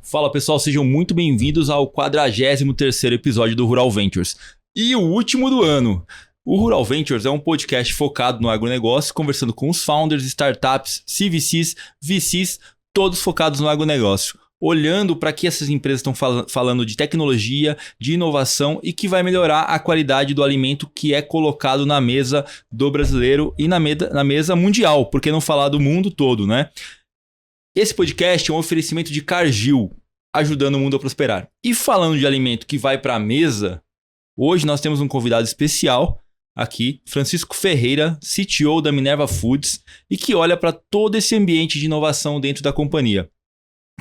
Fala pessoal, sejam muito bem-vindos ao 43º episódio do Rural Ventures e o último do ano. O Rural Ventures é um podcast focado no agronegócio, conversando com os founders, startups, CVCs, VCs, todos focados no agronegócio, olhando para que essas empresas estão falando de tecnologia, de inovação e que vai melhorar a qualidade do alimento que é colocado na mesa do brasileiro e na mesa mundial, por que não falar do mundo todo, né? Esse podcast é um oferecimento de Cargill, ajudando o mundo a prosperar. E falando de alimento que vai para a mesa, hoje nós temos um convidado especial aqui, Francisco Ferreira, CTO da Minerva Foods, e que olha para todo esse ambiente de inovação dentro da companhia.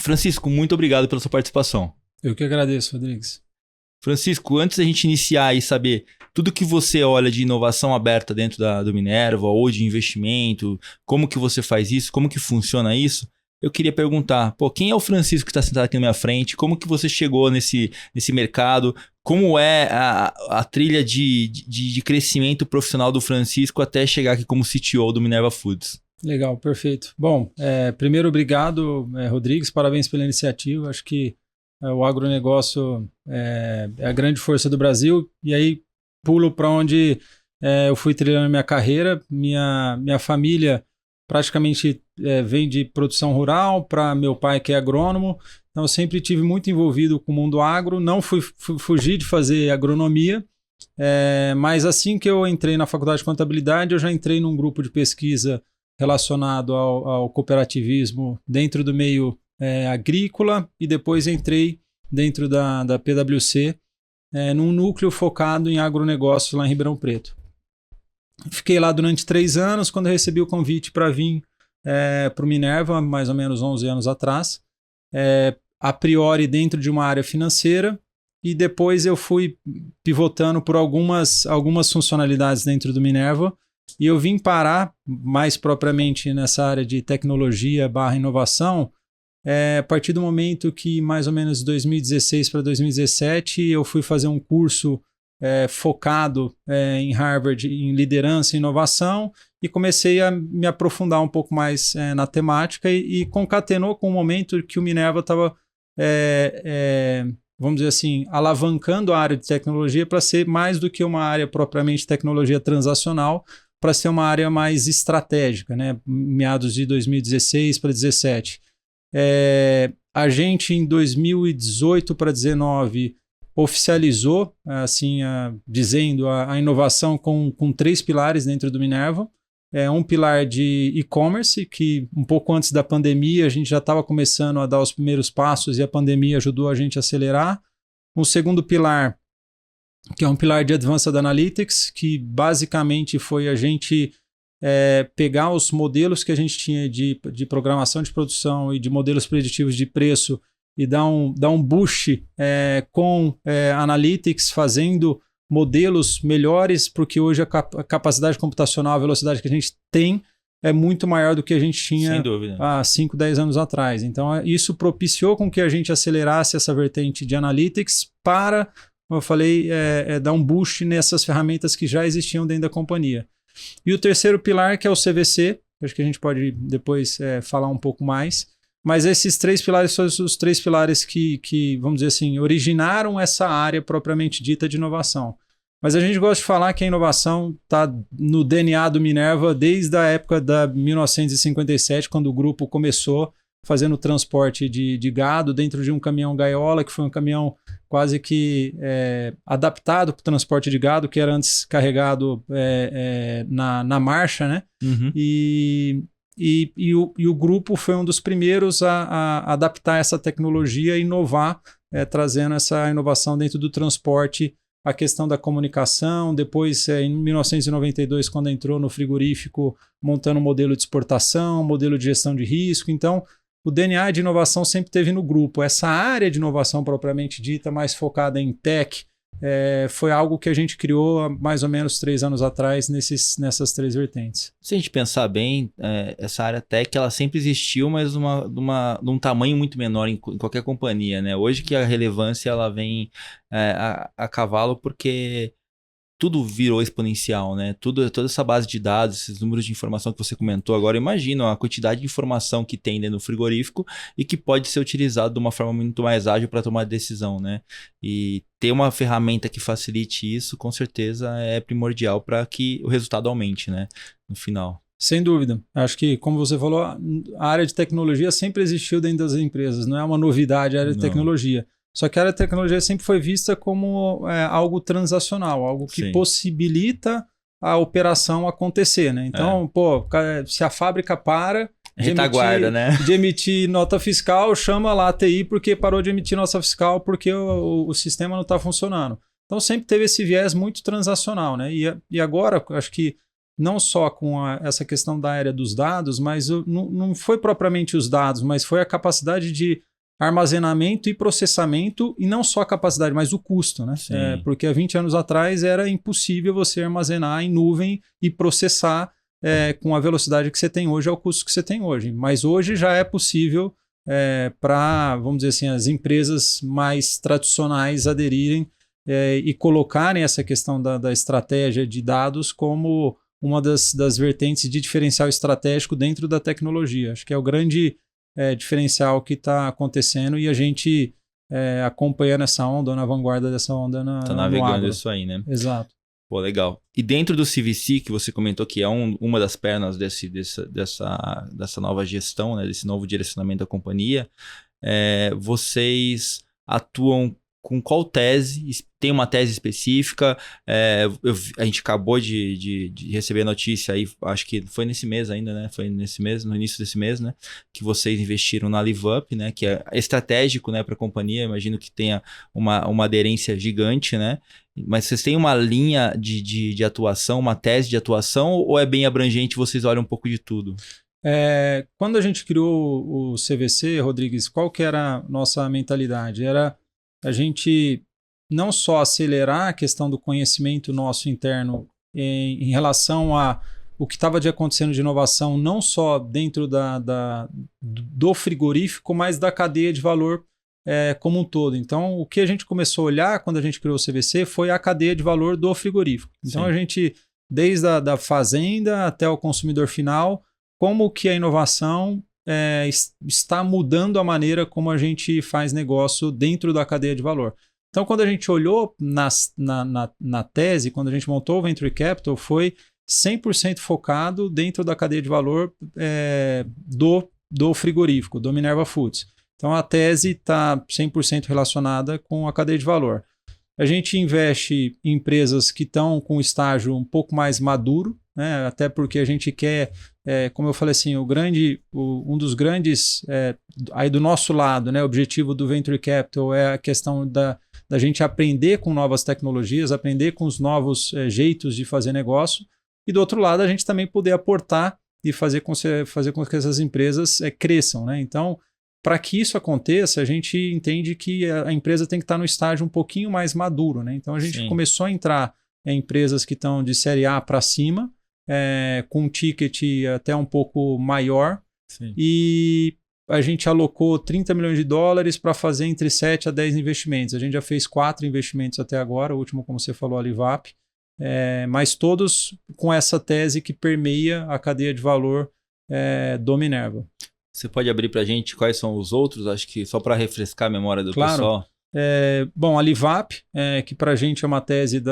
Francisco, muito obrigado pela sua participação. Eu que agradeço, Rodrigues. Francisco, antes da gente iniciar e saber tudo que você olha de inovação aberta dentro do Minerva ou de investimento, como que você faz isso, como que funciona isso, eu queria perguntar, quem é o Francisco que está sentado aqui na minha frente? Como que você chegou nesse mercado? Como é a trilha de crescimento profissional do Francisco até chegar aqui como CTO do Minerva Foods? Legal, perfeito. Bom, primeiro, obrigado, Rodrigues, parabéns pela iniciativa. Acho que o agronegócio é a grande força do Brasil. E aí, pulo para onde eu fui trilhando minha carreira. Minha família praticamente vem de produção rural, para meu pai que é agrônomo, então eu sempre tive muito envolvido com o mundo agro, não fugi de fazer agronomia, mas assim que eu entrei na faculdade de contabilidade, eu já entrei num grupo de pesquisa relacionado ao cooperativismo dentro do meio agrícola e depois entrei dentro da PwC num núcleo focado em agronegócio lá em Ribeirão Preto. Fiquei lá durante 3 anos, quando eu recebi o convite para vir para o Minerva, mais ou menos 11 anos atrás, a priori dentro de uma área financeira, e depois eu fui pivotando por algumas funcionalidades dentro do Minerva, e eu vim parar mais propriamente nessa área de tecnologia / inovação, a partir do momento que mais ou menos 2016 para 2017 eu fui fazer um curso focado em Harvard em liderança e inovação, e comecei a me aprofundar um pouco mais na temática e concatenou com o momento que o Minerva estava, vamos dizer assim, alavancando a área de tecnologia para ser mais do que uma área propriamente tecnologia transacional, para ser uma área mais estratégica, né? Meados de 2016 para 2017. A gente em 2018 para 2019 oficializou, assim, dizendo a inovação com 3 pilares dentro do Minerva. Um pilar de e-commerce, que um pouco antes da pandemia a gente já estava começando a dar os primeiros passos e a pandemia ajudou a gente a acelerar. Um segundo pilar, que é um pilar de Advanced Analytics, que basicamente foi a gente pegar os modelos que a gente tinha de programação de produção e de modelos preditivos de preço e dar um boost com Analytics, fazendo modelos melhores, porque hoje a capacidade computacional, a velocidade que a gente tem é muito maior do que a gente tinha há 5, 10 anos atrás. Então, isso propiciou com que a gente acelerasse essa vertente de Analytics para, como eu falei, dar um boost nessas ferramentas que já existiam dentro da companhia. E o terceiro pilar, que é o CVC, acho que a gente pode depois falar um pouco mais. Mas esses 3 pilares são os 3 pilares que, vamos dizer assim, originaram essa área propriamente dita de inovação. Mas a gente gosta de falar que a inovação está no DNA do Minerva desde a época da 1957, quando o grupo começou fazendo transporte de gado dentro de um caminhão gaiola, que foi um caminhão quase que adaptado para o transporte de gado, que era antes carregado na marcha, né? Uhum. E o grupo foi um dos primeiros a adaptar essa tecnologia e inovar, trazendo essa inovação dentro do transporte, a questão da comunicação. Depois, em 1992, quando entrou no frigorífico, montando um modelo de exportação, modelo de gestão de risco. Então, o DNA de inovação sempre teve no grupo. Essa área de inovação propriamente dita, mais focada em tech, foi algo que a gente criou há mais ou menos 3 anos atrás nessas 3 vertentes. Se a gente pensar bem, essa área tech ela sempre existiu, mas de um tamanho muito menor em qualquer companhia, né? Hoje que a relevância ela vem a cavalo, porque tudo virou exponencial, né? Toda essa base de dados, esses números de informação que você comentou agora, imagina a quantidade de informação que tem dentro do frigorífico e que pode ser utilizado de uma forma muito mais ágil para tomar decisão, né? E ter uma ferramenta que facilite isso, com certeza, é primordial para que o resultado aumente, né? No final. Sem dúvida. Acho que, como você falou, a área de tecnologia sempre existiu dentro das empresas. Não é uma novidade a área de tecnologia. Só que a área de tecnologia sempre foi vista como algo transacional, algo que possibilita a operação acontecer, né? Então, se a fábrica para de emitir nota fiscal, chama lá a TI porque parou de emitir nota fiscal porque o sistema não está funcionando. Então, sempre teve esse viés muito transacional, né? E agora, acho que não só com essa questão da área dos dados, mas não foi propriamente os dados, mas foi a capacidade de armazenamento e processamento, e não só a capacidade, mas o custo, né? Porque há 20 anos atrás era impossível você armazenar em nuvem e processar com a velocidade que você tem hoje, ao custo que você tem hoje. Mas hoje já é possível para, vamos dizer assim, as empresas mais tradicionais aderirem e colocarem essa questão da estratégia de dados como uma das vertentes de diferencial estratégico dentro da tecnologia. Acho que é o grande diferencial que está acontecendo e a gente acompanhando essa onda, ou na vanguarda dessa onda. Está navegando isso aí, né? Exato. Pô, legal. E dentro do CVC, que você comentou que é uma das pernas dessa nova gestão, né, desse novo direcionamento da companhia, vocês atuam com qual tese? Tem uma tese específica? A gente acabou de receber a notícia aí, acho que foi nesse mês ainda, né? Foi nesse mês, no início desse mês, né? Que vocês investiram na LiveUp, né? Que é estratégico, né, para a companhia. Imagino que tenha uma aderência gigante, né? Mas vocês têm uma linha de atuação, uma tese de atuação, ou é bem abrangente, vocês olham um pouco de tudo? Quando a gente criou o CVC, Rodrigues, qual que era a nossa mentalidade? Era a gente não só acelerar a questão do conhecimento nosso interno em relação a o que estava acontecendo de inovação, não só dentro do frigorífico, mas da cadeia de valor como um todo. Então, o que a gente começou a olhar quando a gente criou o CVC foi a cadeia de valor do frigorífico. Então, a gente, desde a fazenda até o consumidor final, como que a inovação está mudando a maneira como a gente faz negócio dentro da cadeia de valor. Então, quando a gente olhou na tese, quando a gente montou o Venture Capital, foi 100% focado dentro da cadeia de valor do frigorífico, do Minerva Foods. Então, a tese está 100% relacionada com a cadeia de valor. A gente investe em empresas que estão com um estágio um pouco mais maduro, né? Até porque a gente quer, como eu falei assim, um dos grandes, aí do nosso lado, né, o objetivo do Venture Capital é a questão da gente aprender com novas tecnologias, aprender com os novos jeitos de fazer negócio, e do outro lado a gente também poder aportar e fazer com que essas empresas cresçam, né? Então, para que isso aconteça, a gente entende que a empresa tem que estar no estágio um pouquinho mais maduro, né? Então, a gente começou a entrar em empresas que estão de série A para cima, com um ticket até um pouco maior. Sim. E a gente alocou $30 milhões para fazer entre 7 a 10 investimentos. A gente já fez 4 investimentos até agora, o último, como você falou, a LiveUp, mas todos com essa tese que permeia a cadeia de valor do Minerva. Você pode abrir para a gente quais são os outros? Acho que só para refrescar a memória do pessoal. Bom, a LiveUp, que para a gente é uma tese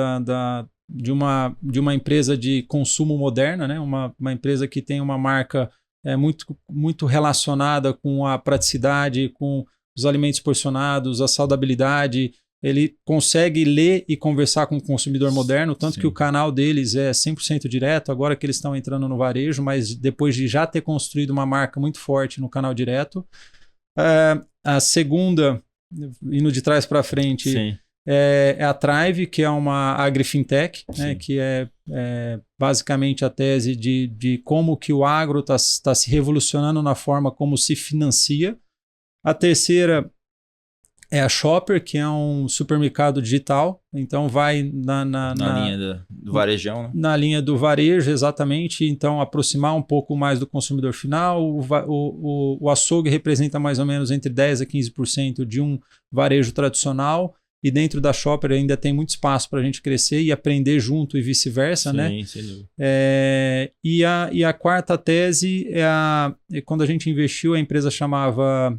de uma empresa de consumo moderna, né? Uma empresa que tem uma marca muito, muito relacionada com a praticidade, com os alimentos porcionados, a saudabilidade. Ele consegue ler e conversar com o consumidor moderno, tanto que o canal deles é 100% direto, agora que eles estão entrando no varejo, mas depois de já ter construído uma marca muito forte no canal direto. A segunda, indo de trás para frente, é a Thrive, que é uma agri-fintech, né, que é basicamente a tese de como que o agro está se revolucionando na forma como se financia. A terceira é a Shopper, que é um supermercado digital, então vai na linha do varejão, né? Na linha do varejo, exatamente, então aproximar um pouco mais do consumidor final. O açougue representa mais ou menos entre 10% a 15% de um varejo tradicional, e dentro da Shopper ainda tem muito espaço para a gente crescer e aprender junto e vice-versa, Sim, né? sem dúvida. E a quarta tese é quando a gente investiu, a empresa chamava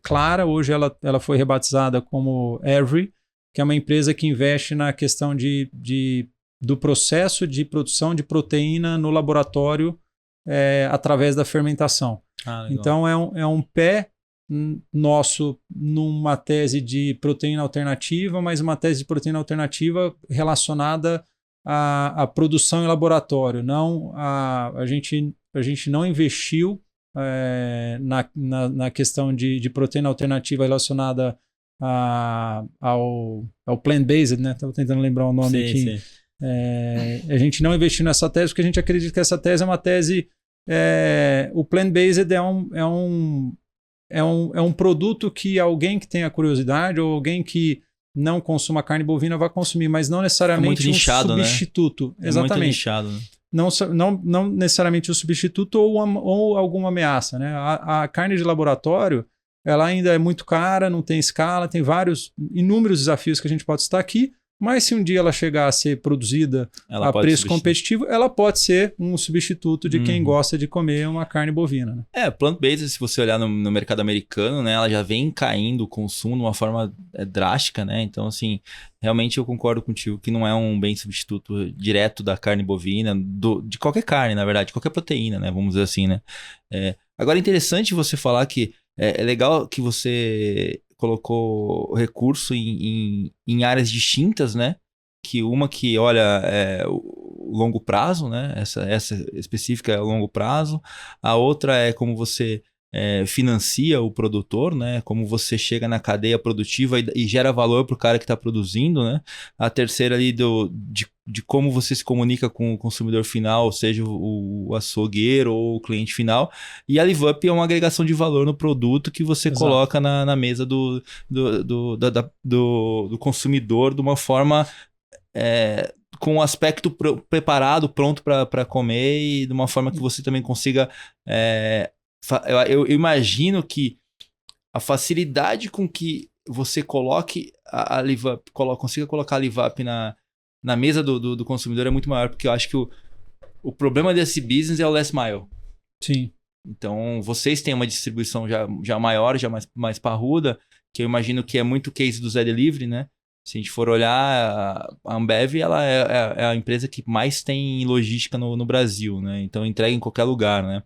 Clara, hoje ela foi rebatizada como Every, que é uma empresa que investe na questão do processo de produção de proteína no laboratório através da fermentação. Então é um pé nosso numa tese de proteína alternativa, mas uma tese de proteína alternativa relacionada à produção em laboratório. A gente não investiu na questão de proteína alternativa relacionada ao plant-based, né? Estava tentando lembrar o nome aqui. Sim. A gente não investiu nessa tese porque a gente acredita que essa tese é uma tese... o plant-based é um produto que alguém que tenha curiosidade ou alguém que não consuma carne bovina vai consumir, mas não necessariamente nichado, um substituto. Né? Exatamente. Muito nichado, né? Não necessariamente um substituto ou alguma ameaça. Né? A carne de laboratório ela ainda é muito cara, não tem escala, tem inúmeros desafios que a gente pode citar aqui, mas se um dia ela chegar a ser produzida a preço competitivo, ela pode ser um substituto de quem gosta de comer uma carne bovina. Né? Plant-based, se você olhar no mercado americano, né, ela já vem caindo o consumo de uma forma drástica, né? Então, assim, realmente eu concordo contigo que não é um bem substituto direto da carne bovina, de qualquer carne, na verdade, qualquer proteína, né? Vamos dizer assim, né? Agora é interessante você falar que é legal que você colocou recurso em áreas distintas, né? Que uma que olha o longo prazo, né? Essa específica é o longo prazo. A outra é como você financia o produtor, né? Como você chega na cadeia produtiva e gera valor para o cara que está produzindo, né? A terceira ali de como você se comunica com o consumidor final, seja o açougueiro ou o cliente final. E a LiveUp é uma agregação de valor no produto que você Exato. Coloca na mesa do consumidor de uma forma com o aspecto preparado, pronto para comer e de uma forma que você também consiga... Eu imagino que a facilidade com que você coloque a LiveUp, consiga colocar a LiveUp na mesa do consumidor é muito maior, porque eu acho que o problema desse business é o last mile. Sim. Então, vocês têm uma distribuição já maior, já mais parruda, que eu imagino que é muito case do Zé Delivery, né? Se a gente for olhar, a Ambev ela é a empresa que mais tem logística no Brasil, né? Então, entrega em qualquer lugar, né?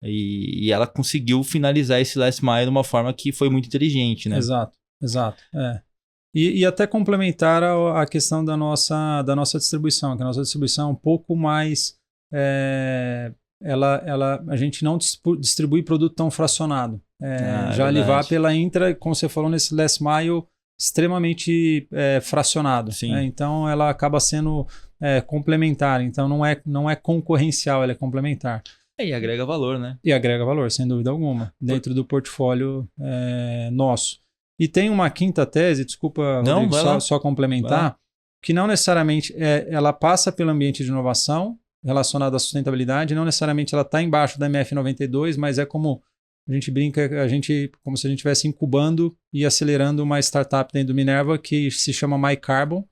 E ela conseguiu finalizar esse last mile de uma forma que foi muito inteligente, né? Exato. E até complementar a questão da nossa distribuição, que a nossa distribuição é um pouco mais... a gente não distribui produto tão fracionado. Já a LiveUp, ela entra, como você falou, nesse last mile extremamente fracionado. Né? Então, ela acaba sendo complementar. Então, não é concorrencial, ela é complementar. E agrega valor, né? E agrega valor, sem dúvida alguma, dentro do portfólio nosso. E tem uma quinta tese, desculpa, Rodrigo, só complementar, que não necessariamente ela passa pelo ambiente de inovação relacionado à sustentabilidade, não necessariamente ela está embaixo da MF92, mas é como a gente brinca, como se a gente estivesse incubando e acelerando uma startup dentro do Minerva que se chama MyCarbon,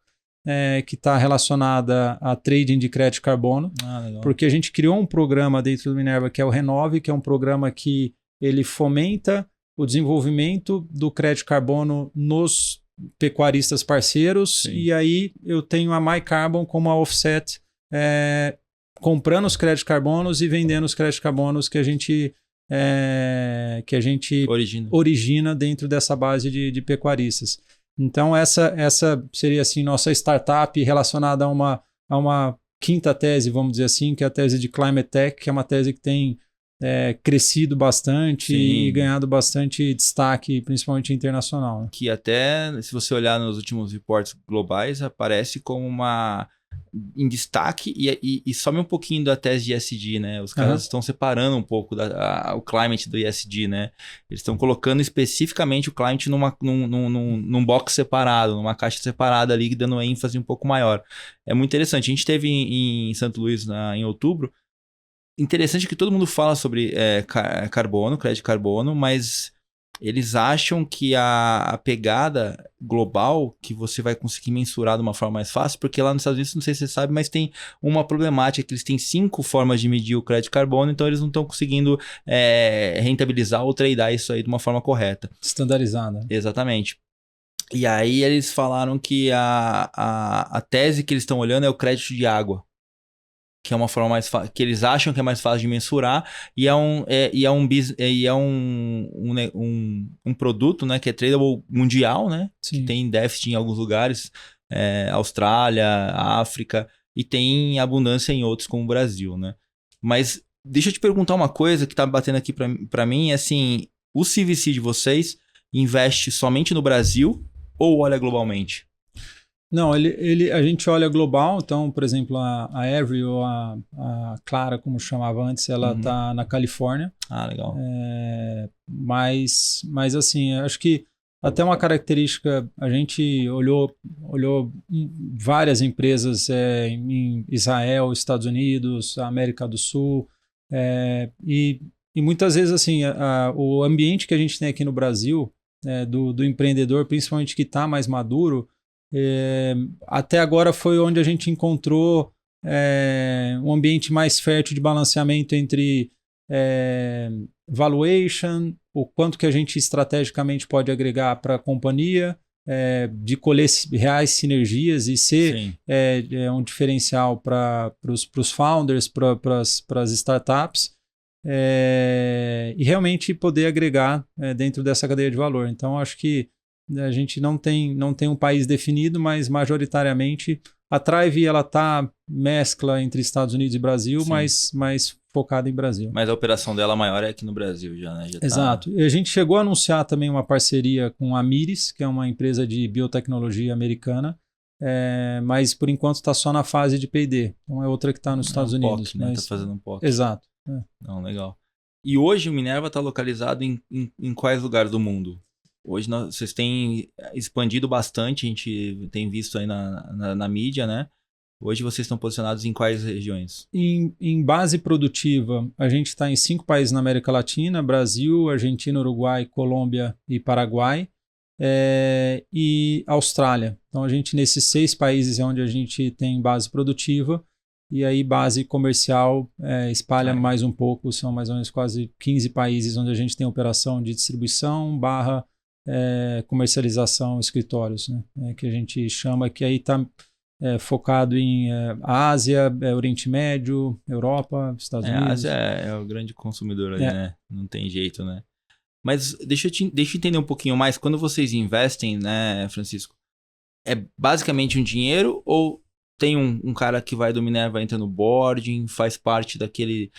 que está relacionada a trading de crédito de carbono, porque a gente criou um programa dentro do Minerva que é o Renove, que é um programa que ele fomenta o desenvolvimento do crédito de carbono nos pecuaristas parceiros. Sim. E aí eu tenho a MyCarbon como a offset, comprando os créditos de carbonos e vendendo os créditos de carbonos que a gente origina dentro dessa base de pecuaristas. Então essa seria assim nossa startup relacionada a uma quinta tese, vamos dizer assim, que é a tese de Climate Tech, que é uma tese que tem crescido bastante e ganhado bastante destaque, principalmente internacional. Né? Que até, se você olhar nos últimos reportes globais, aparece como em destaque e some um pouquinho da tese de ESG, né? Os caras estão separando um pouco o climate do ESG, né? Eles estão colocando especificamente o climate num box separado, numa caixa separada ali, dando ênfase um pouco maior. É muito interessante. A gente esteve em Santo Luís em outubro. Interessante que todo mundo fala sobre carbono, crédito de carbono, mas eles acham que a pegada global, que você vai conseguir mensurar de uma forma mais fácil, porque lá nos Estados Unidos, não sei se você sabe, mas tem uma problemática que eles têm 5 formas de medir o crédito de carbono, então eles não estão conseguindo rentabilizar ou tradear isso aí de uma forma correta. Estandarizada. Exatamente. E aí eles falaram que a tese que eles estão olhando é o crédito de água, que é uma forma mais que eles acham que é mais fácil de mensurar e é um produto, né, que é tradable mundial, né? Sim. Que tem déficit em alguns lugares, Austrália, África, e tem abundância em outros como o Brasil, né? Mas deixa eu te perguntar uma coisa que tá batendo aqui para mim, assim, o CVC de vocês investe somente no Brasil ou olha globalmente? Não, a gente olha global, então, por exemplo, a Every ou a Clara, como chamava antes, ela está na Califórnia. Ah, legal. Mas assim, acho que até uma característica, a gente olhou várias empresas em Israel, Estados Unidos, América do Sul, e muitas vezes, assim, o ambiente que a gente tem aqui no Brasil, do empreendedor, principalmente que está mais maduro, até agora foi onde a gente encontrou um ambiente mais fértil de balanceamento entre valuation, o quanto que a gente estrategicamente pode agregar para a companhia, de colher reais sinergias e ser um diferencial para os founders, para as startups, e realmente poder agregar dentro dessa cadeia de valor. Então, acho que a gente não tem um país definido, mas majoritariamente a Thrive ela mescla entre Estados Unidos e Brasil, mas focada em Brasil. Mas a operação dela maior é aqui no Brasil já, né? Exato. E a gente chegou a anunciar também uma parceria com a Miris, que é uma empresa de biotecnologia americana, mas por enquanto está só na fase de P&D. Então é outra que está nos Estados Unidos. POC, né? Tá fazendo um POC. Exato. Não, legal. E hoje o Minerva está localizado em quais lugares do mundo? Hoje vocês têm expandido bastante, a gente tem visto aí na mídia, né? Hoje vocês estão posicionados em quais regiões? Em base produtiva, a gente está em 5 países na América Latina: Brasil, Argentina, Uruguai, Colômbia e Paraguai, e Austrália. Então a gente, nesses 6 países é onde a gente tem base produtiva, e aí base comercial espalha mais um pouco, são mais ou menos quase 15 países onde a gente tem operação de distribuição / comercialização, escritórios, né? Que a gente chama, que aí está focado em Ásia, Oriente Médio, Europa, Estados Unidos. A Ásia é o grande consumidor aí, né? Não tem jeito, né? Mas deixa eu entender um pouquinho mais. Quando vocês investem, né, Francisco, é basicamente um dinheiro ou tem um cara que vai do Minerva, entra no boarding, faz parte daquele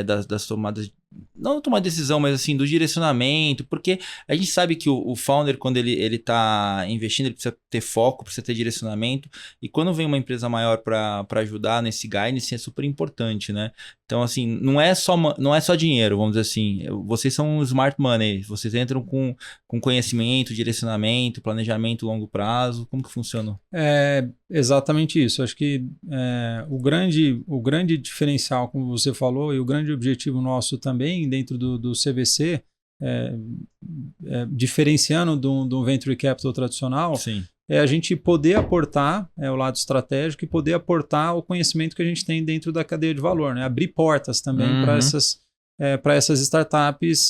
das tomadas, não tomar decisão, mas assim, do direcionamento, porque a gente sabe que o founder, quando ele tá investindo, ele precisa ter foco, precisa ter direcionamento, e quando vem uma empresa maior para ajudar nesse guidance, é super importante, né? Então, assim, não é só dinheiro, vamos dizer assim, vocês são um smart money, vocês entram com conhecimento, direcionamento, planejamento a longo prazo, como que funciona? Exatamente isso. Acho que o grande diferencial, como você falou, e o grande objetivo nosso também dentro do CVC, diferenciando do venture capital tradicional, Sim, é a gente poder aportar o lado estratégico e poder aportar o conhecimento que a gente tem dentro da cadeia de valor, né? Abrir portas também para essas startups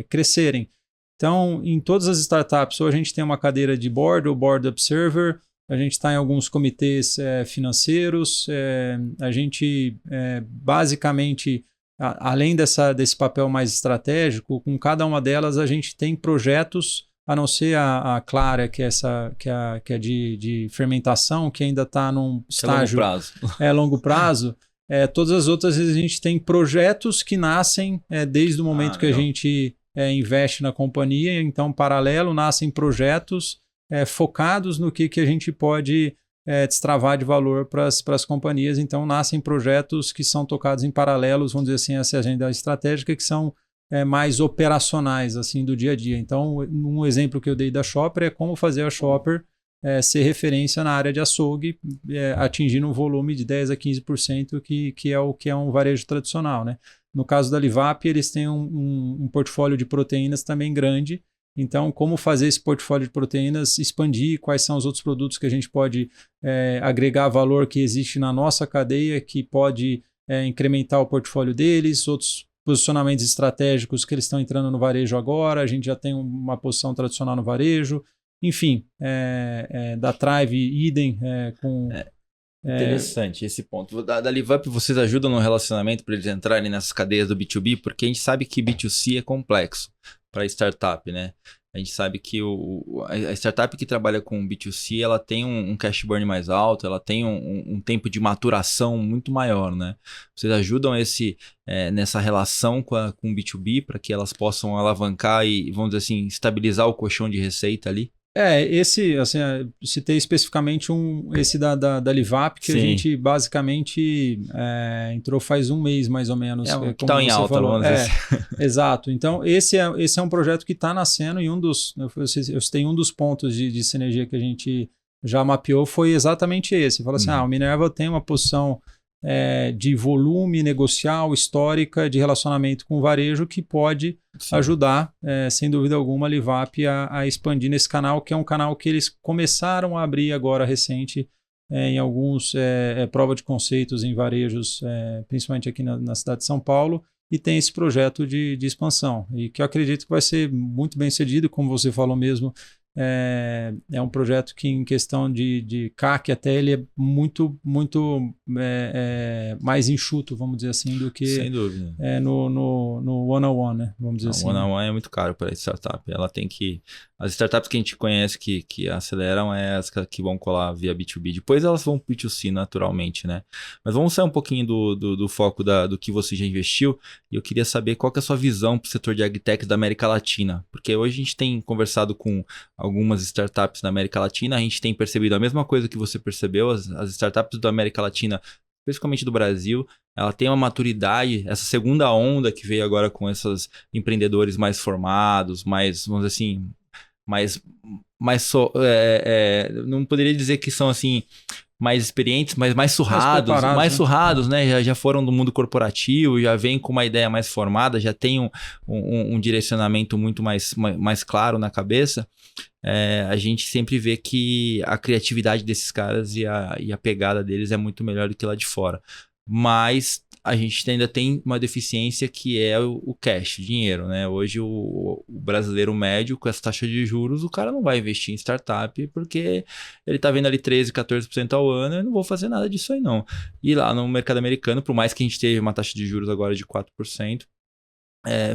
crescerem. Então, em todas as startups, ou a gente tem uma cadeira de board ou board observer, a gente está em alguns comitês financeiros, a gente basicamente, além desse papel mais estratégico, com cada uma delas a gente tem projetos, a não ser a Clara, que é de fermentação, que ainda está num estágio longo prazo. Todas as outras vezes a gente tem projetos que nascem desde o momento que a gente investe na companhia. Então, paralelo, nascem projetos focados no que a gente pode destravar de valor para as companhias. Então, nascem projetos que são tocados em paralelos, vamos dizer assim, essa agenda estratégica, que são mais operacionais, assim, do dia a dia. Então, um exemplo que eu dei da Shopper é como fazer a Shopper ser referência na área de açougue, atingindo um volume de 10% a 15% que é um varejo tradicional, né? No caso da Livap, eles têm um portfólio de proteínas também grande. Então, como fazer esse portfólio de proteínas expandir? Quais são os outros produtos que a gente pode agregar valor que existe na nossa cadeia, que pode incrementar o portfólio deles, outros posicionamentos estratégicos que eles estão entrando no varejo agora, a gente já tem uma posição tradicional no varejo, enfim, da Thrive, idem, com... Interessante esse ponto. Da Livap, vocês ajudam no relacionamento para eles entrarem nessas cadeias do B2B, porque a gente sabe que B2C é complexo para startup, né? A gente sabe que a startup que trabalha com B2C, ela tem um cash burn mais alto, ela tem um tempo de maturação muito maior, né? Vocês ajudam nessa relação com o B2B para que elas possam alavancar e, vamos dizer assim, estabilizar o colchão de receita ali? Esse, assim, citei especificamente esse da Livap, que Sim. a gente basicamente entrou faz um mês, mais ou menos. Que como está em alta, falou. vamos dizer assim. Exato. Então, esse é um projeto que está nascendo e eu citei um dos pontos de sinergia que a gente já mapeou foi exatamente esse. Fala assim, o Minerva tem uma posição de volume negocial, histórica, de relacionamento com o varejo que pode ajudar, sem dúvida alguma, a Livap a expandir nesse canal, que é um canal que eles começaram a abrir agora recente em alguns prova de conceitos em varejos, principalmente aqui na cidade de São Paulo, e tem esse projeto de expansão, e que eu acredito que vai ser muito bem sucedido, como você falou mesmo. É um projeto que, em questão de CAC, até ele é muito mais enxuto, vamos dizer assim, do que sem dúvida. No one-on-one, né? Vamos dizer assim. O one-on-one é muito caro para a startup. Ela tem que... As startups que a gente conhece que aceleram as que vão colar via B2B. Depois elas vão para B2C naturalmente, né? Mas vamos sair um pouquinho do foco do que você já investiu. E eu queria saber qual que é a sua visão para o setor de agtech da América Latina. Porque hoje a gente tem conversado com algumas startups da América Latina, a gente tem percebido a mesma coisa que você percebeu, as startups da América Latina, principalmente do Brasil, ela tem uma maturidade, essa segunda onda que veio agora com esses empreendedores mais formados, mais, vamos dizer assim, não poderia dizer que são assim mais experientes, mas mais surrados, né? Já foram do mundo corporativo, já vêm com uma ideia mais formada, já tem um direcionamento muito mais claro na cabeça. A gente sempre vê que a criatividade desses caras e a pegada deles é muito melhor do que lá de fora. Mas a gente ainda tem uma deficiência que é o cash, o dinheiro, né? Hoje o brasileiro médio, com essa taxa de juros, o cara não vai investir em startup porque ele tá vendo ali 13%, 14% ao ano, eu não vou fazer nada disso aí não. E lá no mercado americano, por mais que a gente teve uma taxa de juros agora de 4%,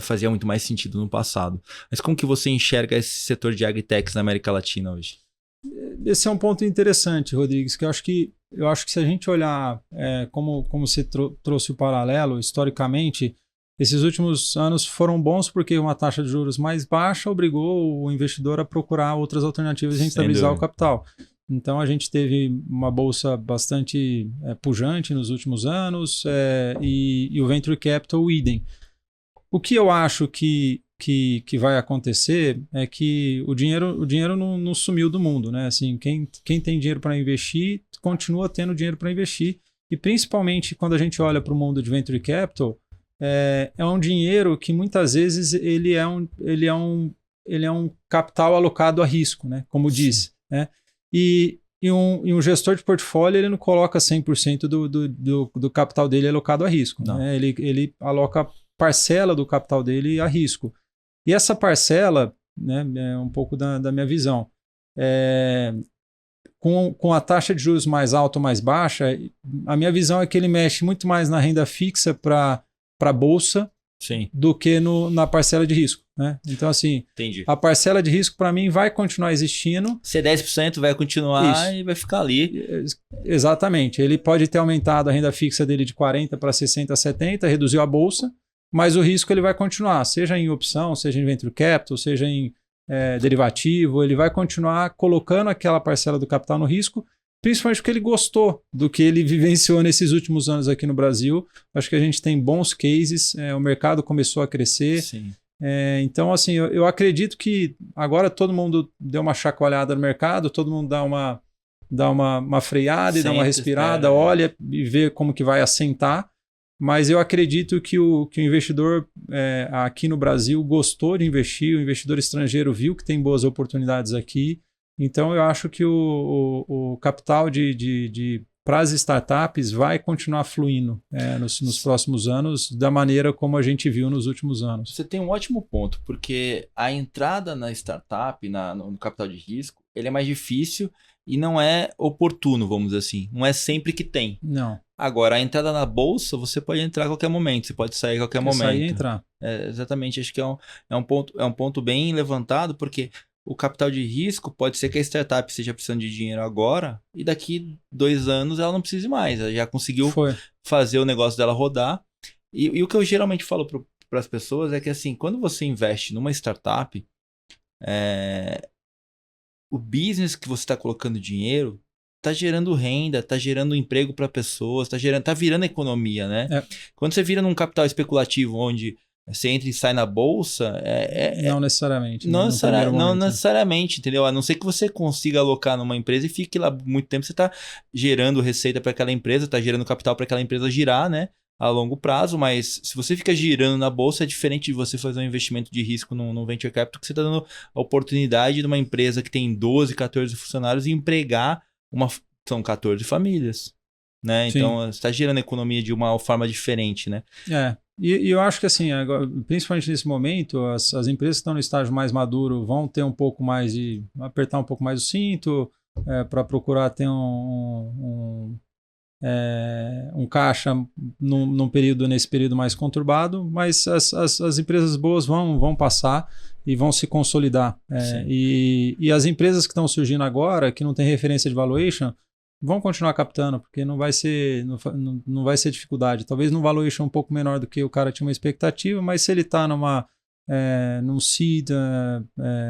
fazia muito mais sentido no passado. Mas como que você enxerga esse setor de agtechs na América Latina hoje? Esse é um ponto interessante, Rodrigues, que eu acho que se a gente olhar como você trouxe o paralelo, historicamente, esses últimos anos foram bons porque uma taxa de juros mais baixa obrigou o investidor a procurar outras alternativas de rentabilizar o capital. Então, a gente teve uma bolsa bastante pujante nos últimos anos e o Venture Capital, o idem. O que eu acho que vai acontecer é que o dinheiro não sumiu do mundo, né? Assim, quem tem dinheiro para investir continua tendo dinheiro para investir, e principalmente quando a gente olha para o mundo de Venture Capital, é um dinheiro que muitas vezes ele é um capital alocado a risco, né? Como diz, né? E um gestor de portfólio, ele não coloca 100% do capital dele alocado a risco, né? Ele aloca parcela do capital dele a risco. E essa parcela, né, é um pouco da minha visão, com a taxa de juros mais alta ou mais baixa, a minha visão é que ele mexe muito mais na renda fixa para a bolsa. Sim. Do que na parcela de risco, né? Então, assim, entendi. A parcela de risco, para mim, vai continuar existindo. Se 10% vai continuar e vai ficar ali. Exatamente. Ele pode ter aumentado a renda fixa dele de 40 para 60, 70, reduziu a bolsa, mas o risco ele vai continuar, seja em opção, seja em venture capital, seja em derivativo, ele vai continuar colocando aquela parcela do capital no risco, principalmente porque ele gostou do que ele vivenciou nesses últimos anos aqui no Brasil. Acho que a gente tem bons cases, o mercado começou a crescer. Sim. Então, assim, eu acredito que agora todo mundo deu uma chacoalhada no mercado, todo mundo dá uma freada e dá uma respirada, olha e vê como que vai assentar. mas eu acredito que o investidor aqui no Brasil gostou de investir, o investidor estrangeiro viu que tem boas oportunidades aqui, então eu acho que o capital para as startups vai continuar fluindo nos próximos anos da maneira como a gente viu nos últimos anos. Você tem um ótimo ponto, porque a entrada na startup, no capital de risco, ele é mais difícil e não é oportuno, vamos dizer assim. Não é sempre que tem. Não. Agora, a entrada na bolsa, você pode entrar a qualquer momento, você pode sair a qualquer momento. Sair e entrar. Exatamente, acho que é um ponto bem levantado, porque o capital de risco pode ser que a startup esteja precisando de dinheiro agora e daqui 2 anos ela não precise mais. Ela já conseguiu fazer o negócio dela rodar. E o que eu geralmente falo para as pessoas é que assim, quando você investe numa startup, o business que você está colocando dinheiro está gerando renda, está gerando emprego para pessoas, tá virando economia, né? Quando você vira num capital especulativo onde você entra e sai na bolsa... Não necessariamente. Não necessariamente, entendeu? A não ser que você consiga alocar numa empresa e fique lá muito tempo, você está gerando receita para aquela empresa, está gerando capital para aquela empresa girar, né? A longo prazo, mas se você fica girando na bolsa, é diferente de você fazer um investimento de risco no Venture Capital, que você está dando a oportunidade de uma empresa que tem 12, 14 funcionários e empregar são 14 famílias, né? Então, você está gerando economia de uma forma diferente, né? E eu acho que assim, agora, principalmente nesse momento, as empresas que estão no estágio mais maduro vão ter um pouco mais apertar um pouco mais o cinto para procurar ter um caixa nesse período mais conturbado, mas as empresas boas vão passar e vão se consolidar. E as empresas que estão surgindo agora, que não tem referência de valuation, vão continuar captando, porque não vai ser dificuldade. Talvez num valuation um pouco menor do que o cara tinha uma expectativa, mas se ele está num seed...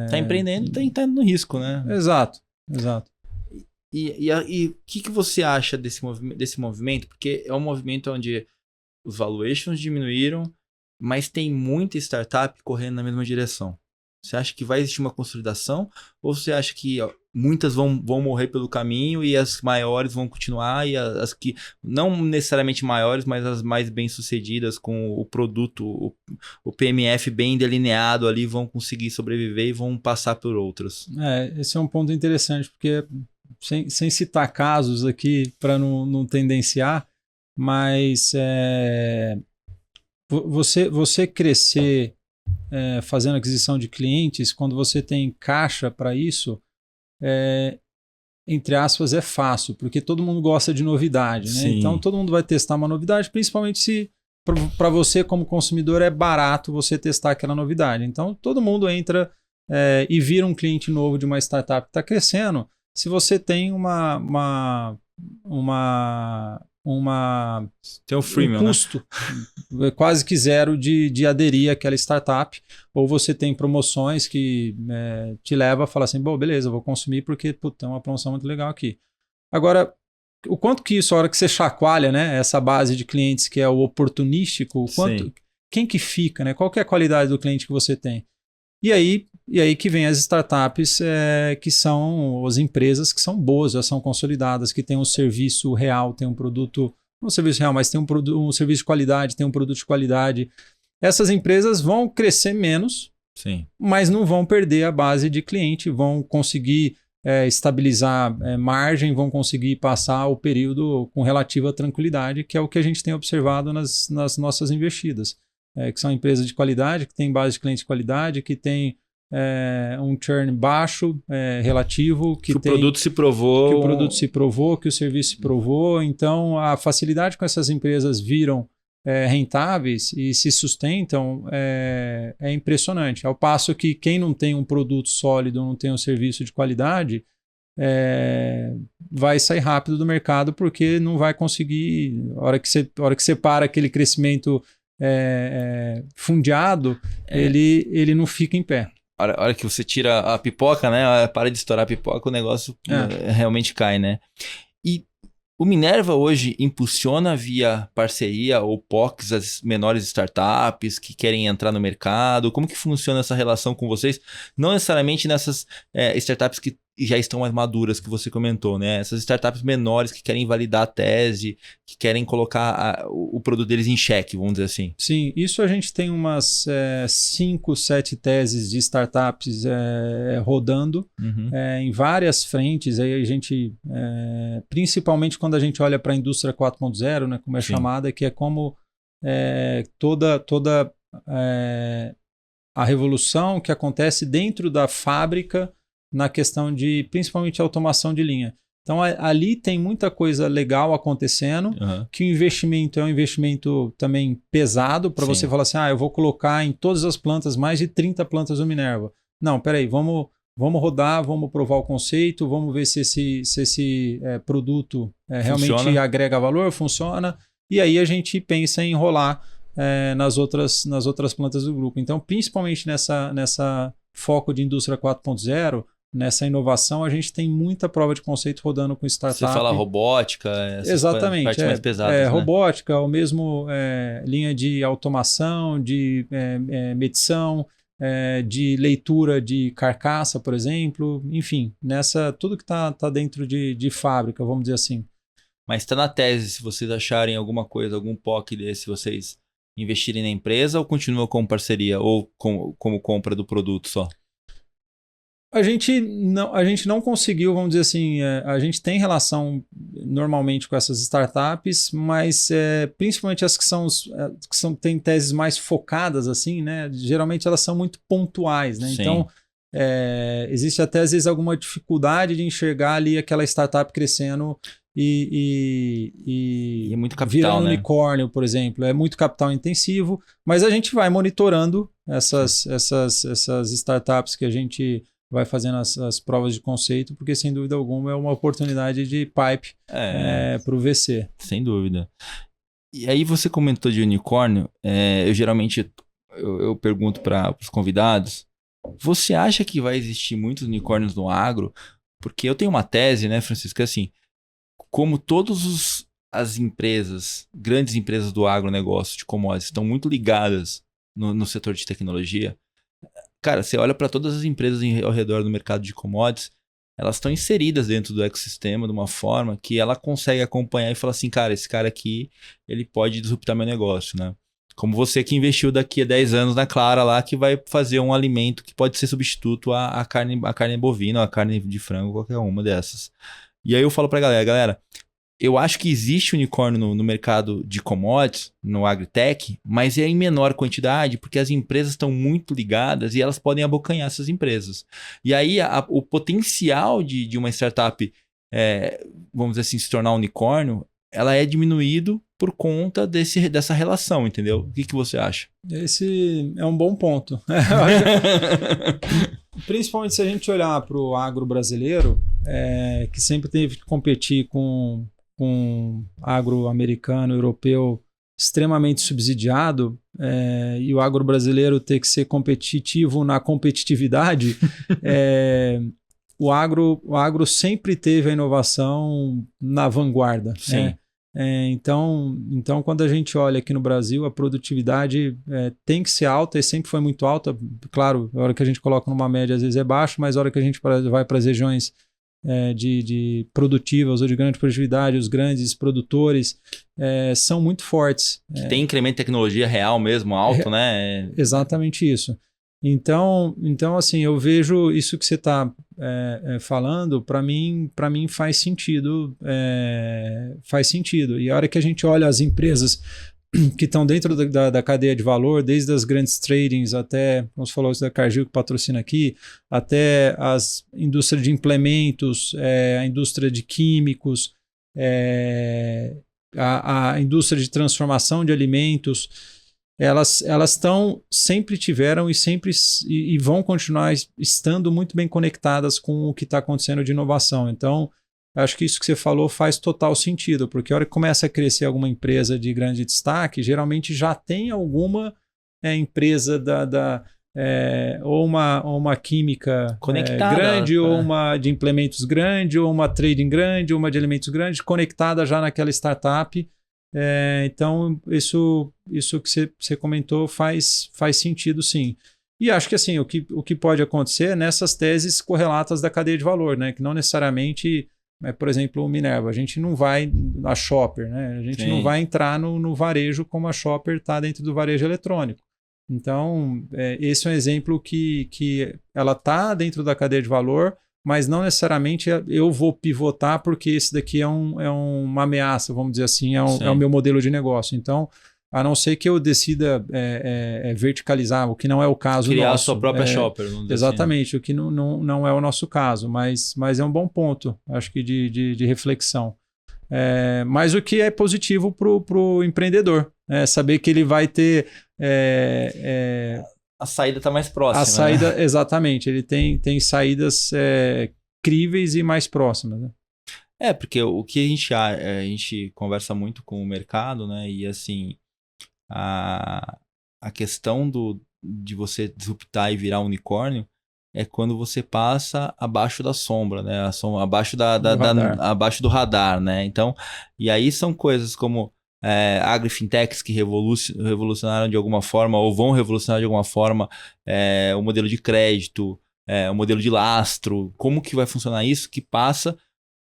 Está empreendendo, está no risco, né? Exato. E o que você acha desse movimento? Porque é um movimento onde os valuations diminuíram, mas tem muita startup correndo na mesma direção. Você acha que vai existir uma consolidação? Ou você acha que muitas vão morrer pelo caminho e as maiores vão continuar e as que não necessariamente maiores, mas as mais bem-sucedidas com o produto, o PMF bem delineado ali, vão conseguir sobreviver e vão passar por outras? Esse é um ponto interessante, porque sem citar casos aqui para não tendenciar, mas você crescer fazendo aquisição de clientes, quando você tem caixa para isso, entre aspas, é fácil, porque todo mundo gosta de novidade, né? Então todo mundo vai testar uma novidade, principalmente se para você como consumidor é barato você testar aquela novidade. Então todo mundo entra e vira um cliente novo de uma startup que está crescendo, se você tem tem um freemium, custo quase que zero de aderir àquela startup, ou você tem promoções que te leva a falar assim, bom, beleza, eu vou consumir porque tem uma promoção muito legal aqui. Agora, o quanto que isso, a hora que você chacoalha, né, essa base de clientes que é o oportunístico, quem que fica, né, qual que é a qualidade do cliente que você tem? E aí que vem as startups que são as empresas que são boas, já são consolidadas, que têm um serviço real, tem um produto, não um serviço real, mas tem um serviço de qualidade, tem um produto de qualidade. Essas empresas vão crescer menos, mas não vão perder a base de cliente, vão conseguir estabilizar margem, vão conseguir passar o período com relativa tranquilidade, que é o que a gente tem observado nas nossas investidas. Que são empresas de qualidade, que têm base de clientes de qualidade, que tem um churn baixo, relativo. Que o produto se provou. Que o produto se provou, que o serviço se provou. Então, a facilidade com essas empresas viram rentáveis e se sustentam é impressionante. Ao passo que quem não tem um produto sólido, não tem um serviço de qualidade, vai sair rápido do mercado porque não vai conseguir... A hora que você para aquele crescimento... fundiado, ele não fica em pé. A hora que você tira a pipoca, né? Para de estourar a pipoca, o negócio realmente cai, né? E o Minerva hoje impulsiona via parceria ou POCs as menores startups que querem entrar no mercado? Como que funciona essa relação com vocês? Não necessariamente nessas startups que já estão mais maduras, que você comentou, né? Essas startups menores que querem validar a tese, que querem colocar o produto deles em xeque, vamos dizer assim. Sim, isso a gente tem umas 5, 7 teses de startups rodando em várias frentes. Aí a gente, principalmente quando a gente olha para a indústria 4.0, né, como é chamada, que é como toda a revolução que acontece dentro da fábrica na questão de, principalmente, automação de linha. Então, ali tem muita coisa legal acontecendo, que o investimento é um investimento também pesado para você falar assim, eu vou colocar em todas as plantas, mais de 30 plantas do Minerva. Não, peraí, vamos rodar, vamos provar o conceito, vamos ver se esse produto realmente agrega valor, funciona, e aí a gente pensa em enrolar nas outras plantas do grupo. Então, principalmente nessa foco de indústria 4.0, nessa inovação, a gente tem muita prova de conceito rodando com startup. Você fala robótica, exatamente, partes mais pesadas, né? Robótica, ou mesmo linha de automação, de medição, de leitura de carcaça, por exemplo. Enfim, tudo que está dentro de fábrica, vamos dizer assim. Mas está na tese, se vocês acharem alguma coisa, algum POC desse, vocês investirem na empresa ou continua como parceria ou como compra do produto só? A gente não conseguiu, vamos dizer assim, a gente tem relação normalmente com essas startups, mas principalmente as que têm teses mais focadas, assim, né? Geralmente elas são muito pontuais, né? Sim. Então, existe até às vezes alguma dificuldade de enxergar ali aquela startup crescendo e é muito capital, virando né? unicórnio, por exemplo. É muito capital intensivo, mas a gente vai monitorando essas startups que a gente vai fazendo as provas de conceito, porque sem dúvida alguma é uma oportunidade de pipe para o VC. Sem dúvida. E aí você comentou de unicórnio, eu geralmente eu pergunto para os convidados, você acha que vai existir muitos unicórnios no agro? Porque eu tenho uma tese, né, Francisco, assim, como todas as empresas, grandes empresas do agronegócio de commodities estão muito ligadas no setor de tecnologia, cara, você olha para todas as empresas ao redor do mercado de commodities, elas estão inseridas dentro do ecossistema de uma forma que ela consegue acompanhar e falar assim, cara, esse cara aqui, ele pode disruptar meu negócio, né? Como você que investiu daqui a 10 anos na Clara lá, que vai fazer um alimento que pode ser substituto à carne bovina, ou à carne de frango, qualquer uma dessas. E aí eu falo pra galera, eu acho que existe unicórnio no mercado de commodities, no agritech, mas é em menor quantidade, porque as empresas estão muito ligadas e elas podem abocanhar essas empresas. E aí o potencial de uma startup, vamos dizer assim, se tornar unicórnio, ela é diminuído por conta dessa relação, entendeu? O que você acha? Esse é um bom ponto. Principalmente se a gente olhar para o agro brasileiro, que sempre teve que competir com agro americano, europeu, extremamente subsidiado, e o agro brasileiro ter que ser competitivo na competitividade, o agro sempre teve a inovação na vanguarda. Sim. Né? Então, quando a gente olha aqui no Brasil, a produtividade tem que ser alta e sempre foi muito alta. Claro, a hora que a gente coloca numa média, às vezes é baixo, mas a hora que a gente vai para as regiões de produtivas ou de grande produtividade, os grandes produtores são muito fortes. Que tem incremento de tecnologia real mesmo, alto, né? Exatamente isso. Então, assim, eu vejo isso que você está falando, para mim faz sentido. Faz sentido. E a hora que a gente olha as empresas que estão dentro da cadeia de valor, desde as grandes tradings até, como você falou, isso da Cargill que patrocina aqui, até as indústrias de implementos, a indústria de químicos, a indústria de transformação de alimentos, elas sempre tiveram e vão continuar estando muito bem conectadas com o que está acontecendo de inovação. Então, acho que isso que você falou faz total sentido, porque a hora que começa a crescer alguma empresa de grande destaque, geralmente já tem alguma empresa ou uma química conectada, grande, ou uma de implementos grande, ou uma trading grande, ou uma de alimentos grande, conectada já naquela startup. Então, isso que você comentou faz sentido, sim. E acho que assim, o que pode acontecer é nessas teses correlatas da cadeia de valor, né? Que não necessariamente, por exemplo, o Minerva, a gente não vai a Shopper, né? A gente não vai entrar no varejo como a Shopper está dentro do varejo eletrônico. Então, esse é um exemplo que ela está dentro da cadeia de valor, mas não necessariamente eu vou pivotar porque esse daqui é uma ameaça, vamos dizer assim, é o meu modelo de negócio. Então, a não ser que eu decida verticalizar, o que não é o caso criar nosso. a sua própria shopper. Vamos dizer exatamente, assim. O que não é o nosso caso, mas é um bom ponto, acho que de reflexão. Mas o que é positivo para o empreendedor, saber que ele vai ter... a saída está mais próxima. A saída, né? Exatamente, ele tem saídas críveis e mais próximas. Né? Porque o que a gente conversa muito com o mercado, né? E assim, a questão de você disruptar e virar unicórnio é quando você passa abaixo da sombra, né? Abaixo abaixo do radar, né? Então, e aí são coisas como agri-fintechs que revolucionaram de alguma forma ou vão revolucionar de alguma forma o modelo de crédito, o modelo de lastro. Como que vai funcionar isso? Que passa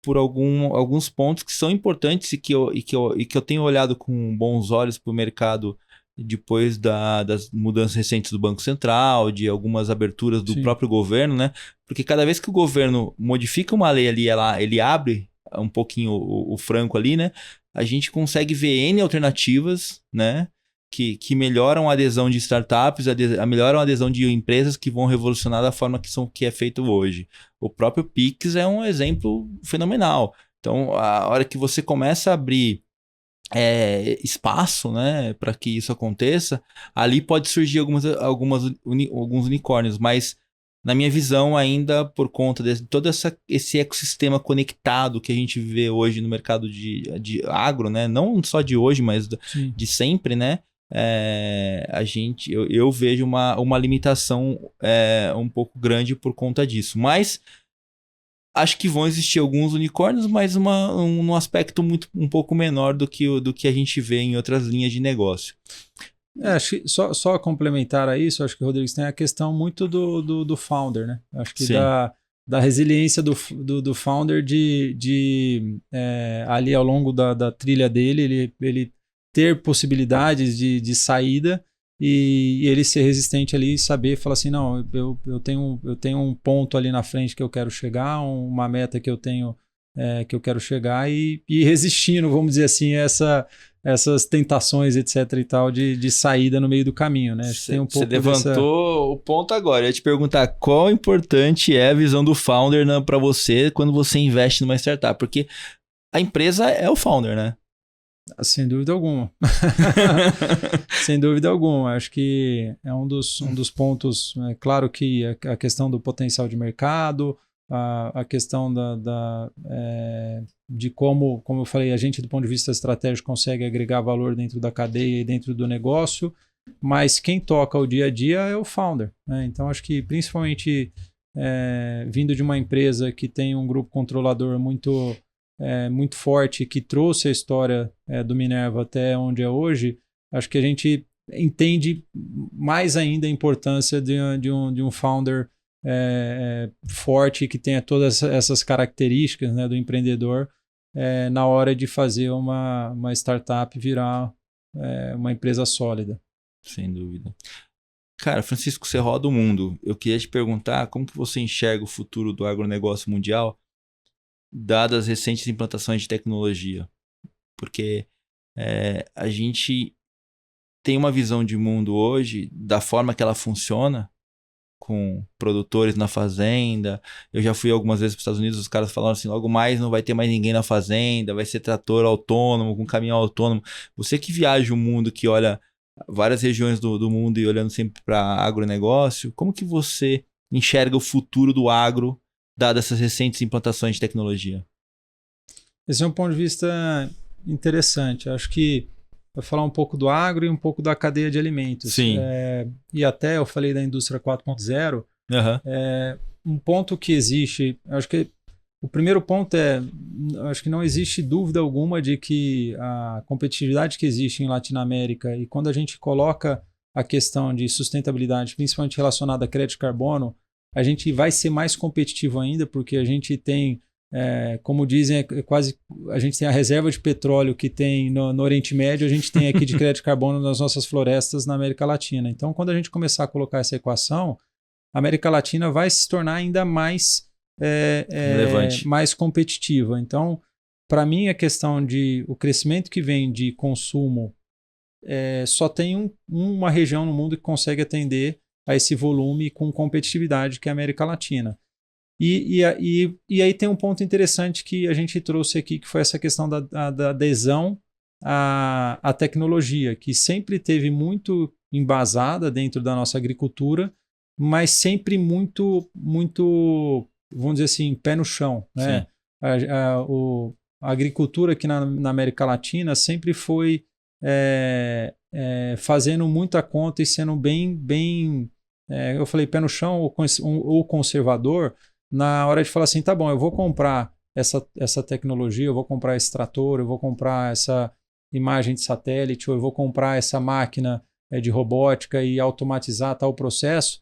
por alguns pontos que são importantes e que eu tenho olhado com bons olhos para o mercado depois das mudanças recentes do Banco Central, de algumas aberturas do próprio governo, né? Porque cada vez que o governo modifica uma lei ali, ele abre um pouquinho o franco ali, né? A gente consegue ver N alternativas, né? Que melhoram a adesão de startups, melhoram a adesão de empresas que vão revolucionar da forma que é feito hoje. O próprio Pix é um exemplo fenomenal. Então, a hora que você começa a abrir espaço, né, para que isso aconteça, ali pode surgir alguns unicórnios, mas na minha visão ainda por conta de todo esse ecossistema conectado que a gente vê hoje no mercado de agro, né, não só de hoje, mas de sempre, né, eu vejo uma limitação um pouco grande por conta disso, mas acho que vão existir alguns unicórnios, mas num aspecto um pouco menor do que a gente vê em outras linhas de negócio. Acho que só complementar a isso, acho que o Rodrigues tem a questão muito do founder, né? Acho que da resiliência do founder ali ao longo da trilha dele, ele ter possibilidades de saída e ele ser resistente ali e saber falar assim, não, eu tenho um ponto ali na frente que eu quero chegar, uma meta que eu tenho que eu quero chegar e resistindo, vamos dizer assim, essas tentações, etc e tal, de saída no meio do caminho, né? Você levantou o ponto agora. Eu ia te perguntar qual importante é a visão do founder para você quando você investe numa startup, porque a empresa é o founder, né? Sem dúvida alguma. Sem dúvida alguma. Acho que é um dos pontos. Claro que a questão do potencial de mercado, a questão de como eu falei, a gente, do ponto de vista estratégico, consegue agregar valor dentro da cadeia e dentro do negócio, mas quem toca o dia a dia é o founder. Né? Então, acho que principalmente vindo de uma empresa que tem um grupo controlador muito forte, que trouxe a história do Minerva até onde é hoje, acho que a gente entende mais ainda a importância de um founder forte, que tenha todas essas características, né, do empreendedor na hora de fazer uma startup virar uma empresa sólida. Sem dúvida. Cara, Francisco, você roda o mundo. Eu queria te perguntar como que você enxerga o futuro do agronegócio mundial dadas as recentes implantações de tecnologia, porque a gente tem uma visão de mundo hoje da forma que ela funciona, com produtores na fazenda. Eu já fui algumas vezes para os Estados Unidos, os caras falaram assim, logo mais não vai ter mais ninguém na fazenda, vai ser trator autônomo, com caminhão autônomo. Você que viaja o mundo, que olha várias regiões do mundo e olhando sempre para agronegócio, como que você enxerga o futuro do agro dadas essas recentes implantações de tecnologia? Esse é um ponto de vista interessante. Acho que vai falar um pouco do agro e um pouco da cadeia de alimentos. Sim. E até eu falei da indústria 4.0. Um ponto que existe, acho que o primeiro ponto acho que não existe dúvida alguma de que a competitividade que existe em Latinoamérica, e quando a gente coloca a questão de sustentabilidade, principalmente relacionada a crédito de carbono, a gente vai ser mais competitivo ainda, porque a gente tem, como dizem, a gente tem a reserva de petróleo que tem no Oriente Médio, a gente tem aqui de crédito de carbono nas nossas florestas na América Latina. Então, quando a gente começar a colocar essa equação, a América Latina vai se tornar ainda mais, mais competitiva. Então, para mim, a questão de o crescimento que vem de consumo, só tem uma região no mundo que consegue atender a esse volume com competitividade, que é a América Latina. E aí tem um ponto interessante que a gente trouxe aqui, que foi essa questão da adesão à tecnologia, que sempre teve muito embasada dentro da nossa agricultura, mas sempre muito, vamos dizer assim, pé no chão, né? A agricultura aqui na América Latina sempre foi fazendo muita conta e sendo bem eu falei pé no chão ou conservador, na hora de falar assim, tá bom, eu vou comprar essa tecnologia, eu vou comprar esse trator, eu vou comprar essa imagem de satélite, ou eu vou comprar essa máquina de robótica e automatizar tal processo,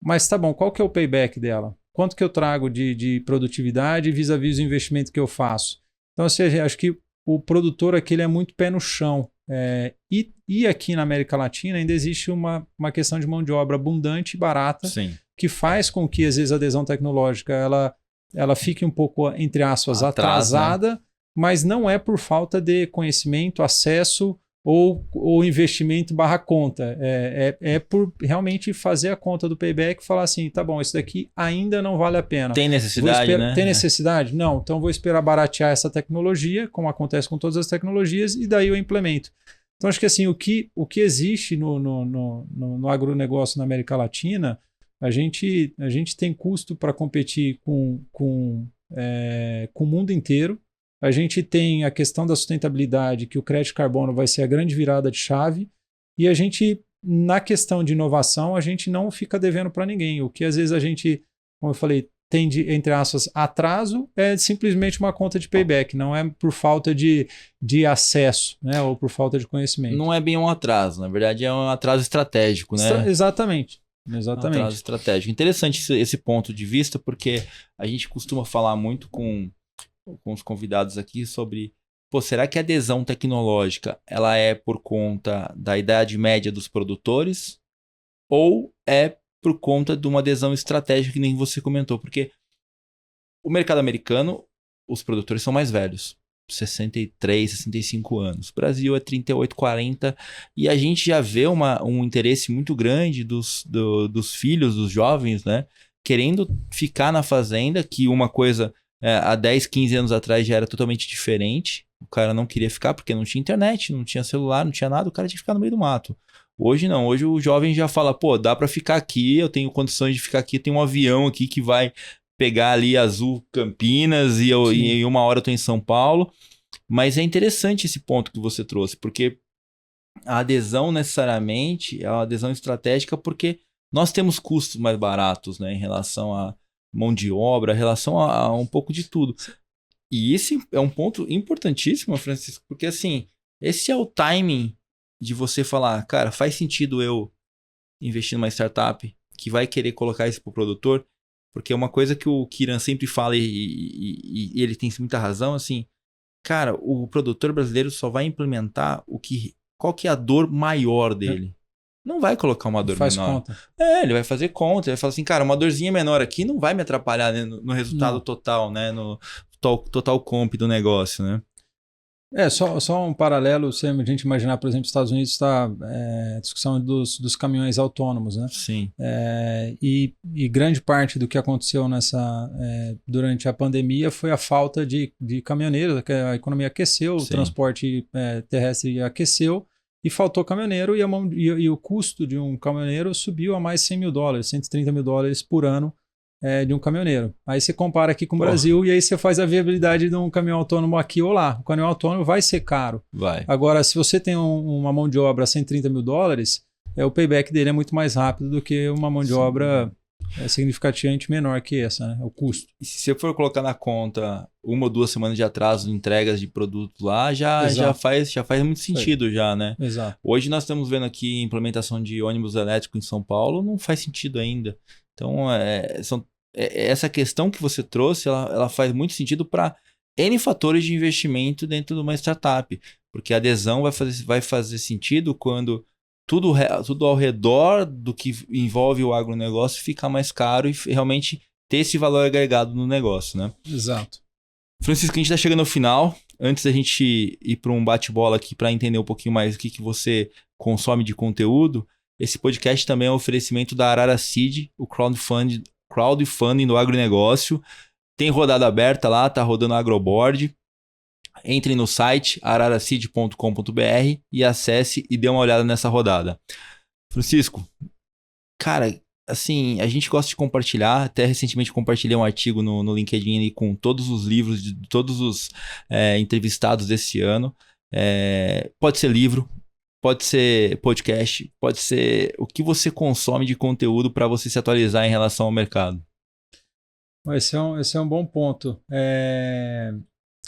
mas tá bom, qual que é o payback dela? Quanto que eu trago de produtividade vis-à-vis o investimento que eu faço? Então, assim, acho que o produtor aqui ele é muito pé no chão. E aqui na América Latina ainda existe uma questão de mão de obra abundante e barata, Sim. que faz com que, às vezes, a adesão tecnológica ela fique um pouco, entre aspas, atrasada, né? Mas não é por falta de conhecimento, acesso ou investimento / conta. É por realmente fazer a conta do payback e falar assim, tá bom, isso daqui ainda não vale a pena. Tem necessidade, né? Tem necessidade? Não. Então vou esperar baratear essa tecnologia, como acontece com todas as tecnologias, e daí eu implemento. Então acho que assim, o que existe no agronegócio na América Latina, a gente tem custo para competir com o mundo inteiro. A gente tem a questão da sustentabilidade, que o crédito de carbono vai ser a grande virada de chave, e a gente, na questão de inovação, a gente não fica devendo para ninguém. O que às vezes a gente, como eu falei, tem de, entre aspas, atraso, é simplesmente uma conta de payback, não é por falta de acesso, né, ou por falta de conhecimento. Não é bem um atraso, na verdade é um atraso estratégico, né? Exatamente. Um atraso estratégico. Interessante esse ponto de vista, porque a gente costuma falar muito com os convidados aqui sobre, será que a adesão tecnológica ela é por conta da idade média dos produtores ou é por conta de uma adesão estratégica que nem você comentou? Porque o mercado americano, os produtores são mais velhos, 63, 65 anos. O Brasil é 38, 40 e a gente já vê um interesse muito grande dos filhos, dos jovens, né? Querendo ficar na fazenda, que uma coisa... há 10, 15 anos atrás já era totalmente diferente. O cara não queria ficar porque não tinha internet, não tinha celular, não tinha nada. O cara tinha que ficar no meio do mato. Hoje não. Hoje o jovem já fala, dá pra ficar aqui, eu tenho condições de ficar aqui, tem um avião aqui que vai pegar ali Azul Campinas e em uma hora eu tô em São Paulo. Mas é interessante esse ponto que você trouxe, porque a adesão necessariamente é uma adesão estratégica porque nós temos custos mais baratos, né, em relação a mão de obra, em relação a um pouco de tudo. E esse é um ponto importantíssimo, Francisco, porque assim, esse é o timing de você falar, cara, faz sentido eu investir numa startup que vai querer colocar isso pro produtor, porque é uma coisa que o Kiran sempre fala e ele tem muita razão, assim, cara, o produtor brasileiro só vai implementar qual que é a dor maior dele. Não vai colocar uma dor menor. Conta. Ele vai fazer conta. Ele vai falar assim, cara, uma dorzinha menor aqui não vai me atrapalhar, né, no resultado total, né? No total comp do negócio, né? Só um paralelo, se a gente imaginar, por exemplo, os Estados Unidos está discussão dos caminhões autônomos, né? Sim. E grande parte do que aconteceu durante a pandemia foi a falta de caminhoneiros, a economia aqueceu, o transporte terrestre aqueceu, e faltou caminhoneiro e o custo de um caminhoneiro subiu a mais $100 mil, $130 mil por ano de um caminhoneiro. Aí você compara aqui com o Brasil e aí você faz a viabilidade de um caminhão autônomo aqui ou lá. O caminhão autônomo vai ser caro. Vai. Agora, se você tem uma mão de obra a $130 mil, o payback dele é muito mais rápido do que uma mão de obra é significativamente menor que essa, né? O custo. E se você for colocar na conta 1 ou 2 semanas de atraso em entregas de produto lá, já faz muito sentido já, né? Exato. Hoje nós estamos vendo aqui implementação de ônibus elétrico em São Paulo, não faz sentido ainda. Então, essa questão que você trouxe, ela faz muito sentido para N fatores de investimento dentro de uma startup, porque a adesão vai fazer sentido quando tudo ao redor do que envolve o agronegócio fica mais caro e realmente ter esse valor agregado no negócio, né? Exato. Francisco, a gente está chegando ao final. Antes da gente ir para um bate-bola aqui para entender um pouquinho mais o que você consome de conteúdo, esse podcast também é um oferecimento da Arara Seed, o crowdfunding do agronegócio. Tem rodada aberta lá, tá rodando a Agroboard. Entre no site araraseed.com.br e acesse e dê uma olhada nessa rodada. Francisco, cara, assim, a gente gosta de compartilhar. Até recentemente compartilhei um artigo no LinkedIn ali com todos os livros de todos os entrevistados desse ano. Pode ser livro, pode ser podcast, pode ser o que você consome de conteúdo para você se atualizar em relação ao mercado. Esse é um bom ponto.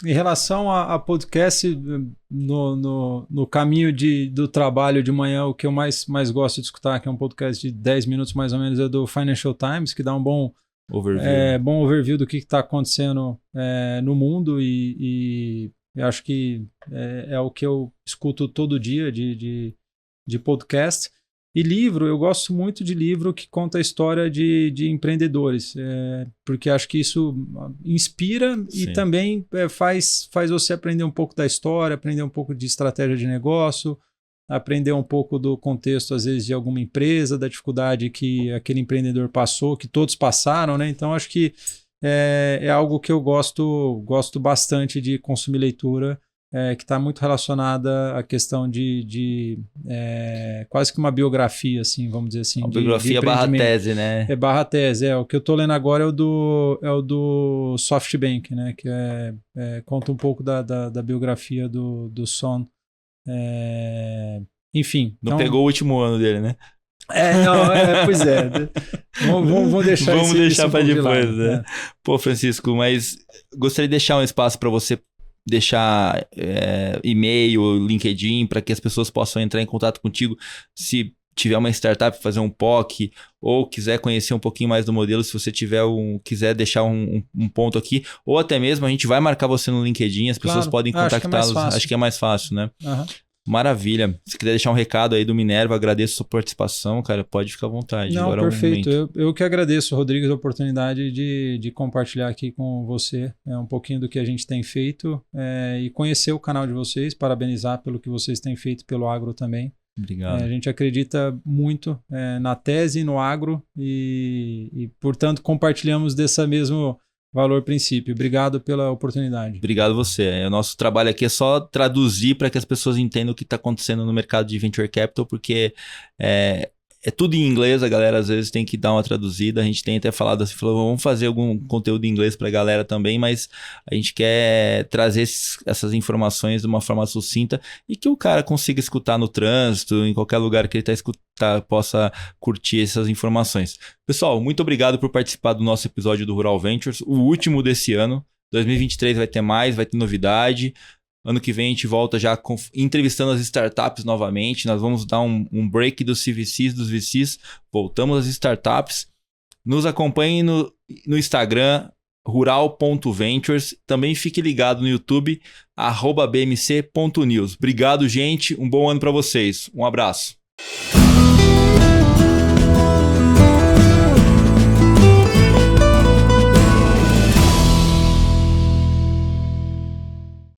Em relação a podcast, no caminho do trabalho de manhã, o que eu mais gosto de escutar, que é um podcast de 10 minutos mais ou menos, é do Financial Times, que dá um bom overview do que está acontecendo no mundo e eu acho que é o que eu escuto todo dia de podcast. E livro, eu gosto muito de livro que conta a história de empreendedores, porque acho que isso inspira e também faz você aprender um pouco da história, aprender um pouco de estratégia de negócio, aprender um pouco do contexto, às vezes, de alguma empresa, da dificuldade que aquele empreendedor passou, que todos passaram, né? Então, acho que é algo que eu gosto bastante de consumir leitura, que está muito relacionada à questão de quase que uma biografia, assim, vamos dizer assim. Uma biografia barra tese, né? Barra tese. O que eu estou lendo agora é o do SoftBank, né? Que conta um pouco da biografia do Son. Enfim. Não pegou o último ano dele, né? Pois é. Vamos deixar para depois, né? Pô, Francisco, mas gostaria de deixar um espaço para você deixar e-mail, LinkedIn, para que as pessoas possam entrar em contato contigo se tiver uma startup, fazer um POC, ou quiser conhecer um pouquinho mais do modelo, se você quiser deixar um ponto aqui, ou até mesmo a gente vai marcar você no LinkedIn, as pessoas podem contactá-los. Acho que é mais fácil, né? Uhum. Maravilha. Se quiser deixar um recado aí do Minerva, agradeço a sua participação, cara, pode ficar à vontade. Não, agora perfeito. Eu que agradeço, Rodrigues, a oportunidade de compartilhar aqui com você um pouquinho do que a gente tem feito e conhecer o canal de vocês, parabenizar pelo que vocês têm feito pelo agro também. Obrigado. A gente acredita muito na tese e no agro e, portanto, compartilhamos desse mesmo valor princípio. Obrigado pela oportunidade. Obrigado você. O nosso trabalho aqui é só traduzir para que as pessoas entendam o que está acontecendo no mercado de Venture Capital, porque é tudo em inglês, a galera às vezes tem que dar uma traduzida. A gente tem até falado assim, vamos fazer algum conteúdo em inglês para a galera também, mas a gente quer trazer essas informações de uma forma sucinta e que o cara consiga escutar no trânsito, em qualquer lugar que ele possa curtir essas informações. Pessoal, muito obrigado por participar do nosso episódio do Rural Ventures, o último desse ano. 2023 vai ter mais, vai ter novidade. Ano que vem a gente volta já entrevistando as startups novamente. Nós vamos dar um break dos CVCs, dos VCs. Voltamos às startups. Nos acompanhem no Instagram, rural.ventures. Também fique ligado no YouTube, @bmc.news. Obrigado, gente. Um bom ano para vocês. Um abraço.